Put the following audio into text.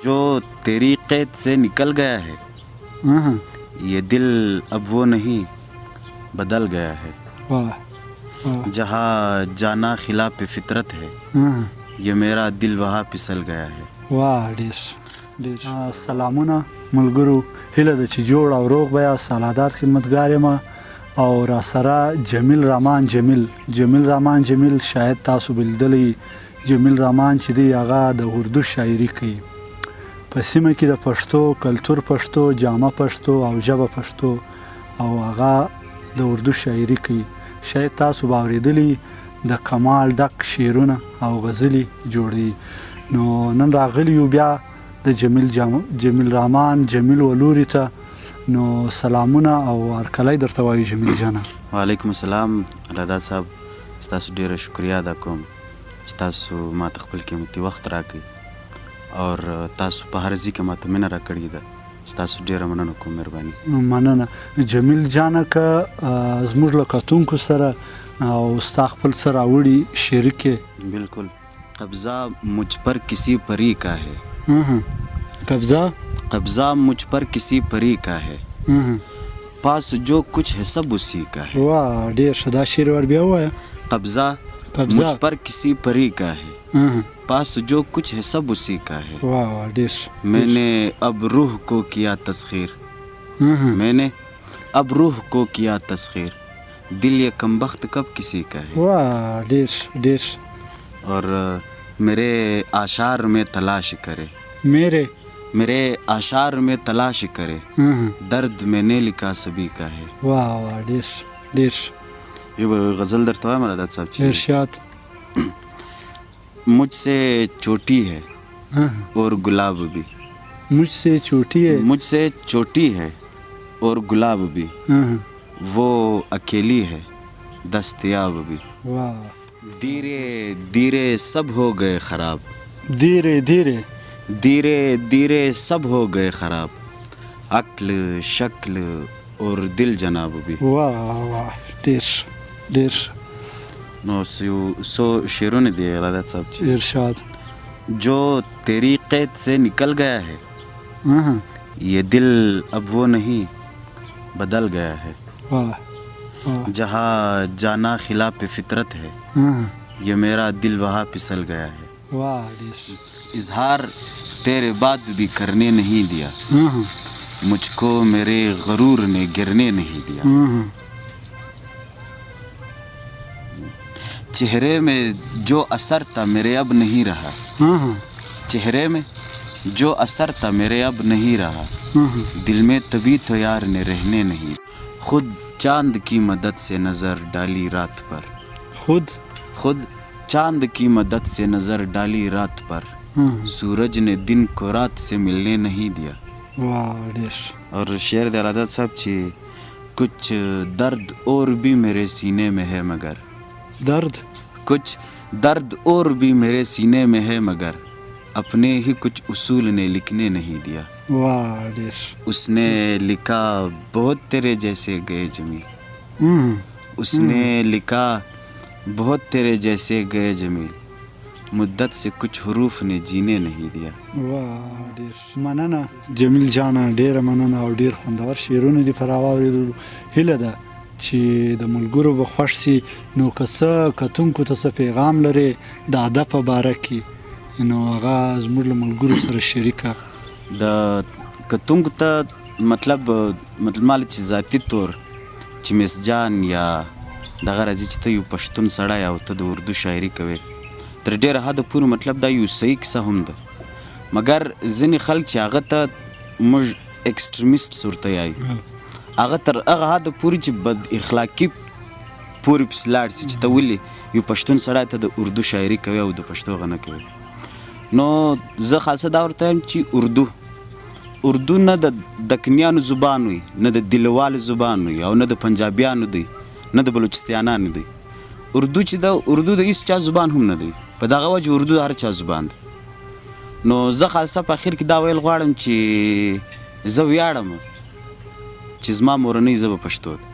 जो तेरी कैद से निकल गया है, ये दिल अब वो नहीं बदल गया है। वाह जहाँ जाना खिलाफ फितरत है, ये मेरा दिल वहाँ फिसल गया है। वाह ډېر سلامونه ملګرو، هیله ده چې جوړ او روغ به یاست. سالادات خدمتګار یم او را سره جمیل رحمان جمیل شاید تاسو به لیدلی. جمیل رحمان چې دی هغه د اردو شاعري کوي. په سیمه کې د پښتو کلتور، پښتو جامه پښتو او ژبه پښتو او هغه د اردو شاعري کوي. شاید تاسو به اورېدلي د کمال ډک شعرونه او غزلې جوړوي. نو نن راغلي یو بیا د جمیل رحمان جمیل ولوري ته. نو سلامونه او هرکلی درته وایو جمیل جانه. وعلیکم السلام رضا صاحب، ستاسو ډیره شکریا ادا کوم چې تاسو ما ته خپل قیمتي وخت راکړئ او تاسو په هر ځای کې ما ته مینه راکړې ده. ستاسو ډیره مننه کوم، مهرباني. مننه جمیل جانه که زموږ له کتونکو سره او ستا خپل څه راوړي شریک یې. بالکل. قبضہ مجھ پر کسی پری کا ہے، قبضہ مجھ پر کسی پری کا ہے، پاس جو کچھ ہے سب اسی کا ہے. واه ډېر ښه، دا شعر ور بیا ووایه. قبضہ مجھ پر کسی پری کا ہے، پاس جو کچھ ہے سب اسی کا ہے. واہ ډېر. میں نے اب روح کو کیا تسخیر، میں نے اب روح کو کیا تسخیر، دل یہ کمبخت کب کسی کا ہے. واہ ډېر. اور میرے اشعار میں تلاش کرے، میرے اشعار میں تلاش کرے، درد میں نے لکھا سبھی کا ہے. واہ ډېر. یو غزل درته وایم رضا صاحب چې ارشاد. مجھ سے چوٹی ہے اور گلاب بھی، مجھ سے چوٹی ہے، مجھ سے چوٹی ہے اور گلاب بھی، وہ اکیلی ہے دستیاب بھی. واہ. دھیرے دھیرے سب ہو گئے خراب، دھیرے سب ہو گئے خراب، عقل شکل اور دل جناب بھی. واہ ډېر. نو سو شعرونه دی رضا صاحب چې ارشاد. جو تیری قید سے نکل گیا ہے، یہ دل اب وہ نہیں بدل گیا ہے. جہاں جانا خلاف فطرت ہے، یہ میرا دل وہاں پھسل گیا ہے. اظہار تیرے بعد بھی کرنے نہیں دیا، مجھ کو میرے غرور نے گرنے نہیں دیا. چہرے میں جو اثر تھا میرے اب نہیں رہا، چہرے میں جو اثر تھا میرے اب نہیں رہا، دل میں تبھی تو یار نے رہنے نہیں. خود چاند کی مدد سے نظر ڈالی رات پر، خود چاند کی مدد سے نظر ڈالی رات پر، سورج نے دن کو رات سے ملنے نہیں دیا. اور شعر دے رضا صاحب چې کچھ درد اور بھی میرے سینے میں ہے مگر، کچھ درد اور بھی میرے سینے میں ہے مگر، اپنے ہی کچھ اصول نے لکھنے نہیں دیا. اس نے لکھا بہت تیرے جیسے گئے جمیل، اس نے لکھا بہت تیرے جیسے گئے جمیل، مدت سے کچھ حروف نے جینے نہیں دیا. مننه جمیل جانه، ډېره مننه او ډېر خوندور شعرونه دي پر واورېدلو. هیله ده چې د ملګرو به خوښ سي. نو که څه کتونکو ته څه پیغام لرې د ادب په باره کې، نو هغه زموږ له ملګرو سره شریکه. د کتونکو ته مطلب مال چې ذاتي طور چې مسجان یا دغه راځي چې ته یو پښتون سړی او ته د اردو شاعري کوې، تر ډېره حده پورې مطلب دا یو صحیح کیسه هم ده. مګر ځینې خلک چې هغه ته موږ ایکسټریمیسټ ورته وایو، هغه تر هغه حده پورې چې بد اخلاقي پورې پسې لاړ سي چې ته ولې یو پښتون سړی ته د اردو شاعري کوي او د پښتو غنه کوي. نو زه خاصه دا ورته وایم چې اردو نه د دکنیانو زبان وي، نه د دلوال زبان وي او نه د پنجابیانو دی، نه د بلوچستانیانو دی. اردو چې دا اردو د هیڅ چا زبان هم نه دی، په دغه وجه اردو د هر چا زبان دی. نو زه خاصه په اخر کې دا ویل غواړم چې زه ویاړم چې زما مورنۍ ژبه پښتو ده.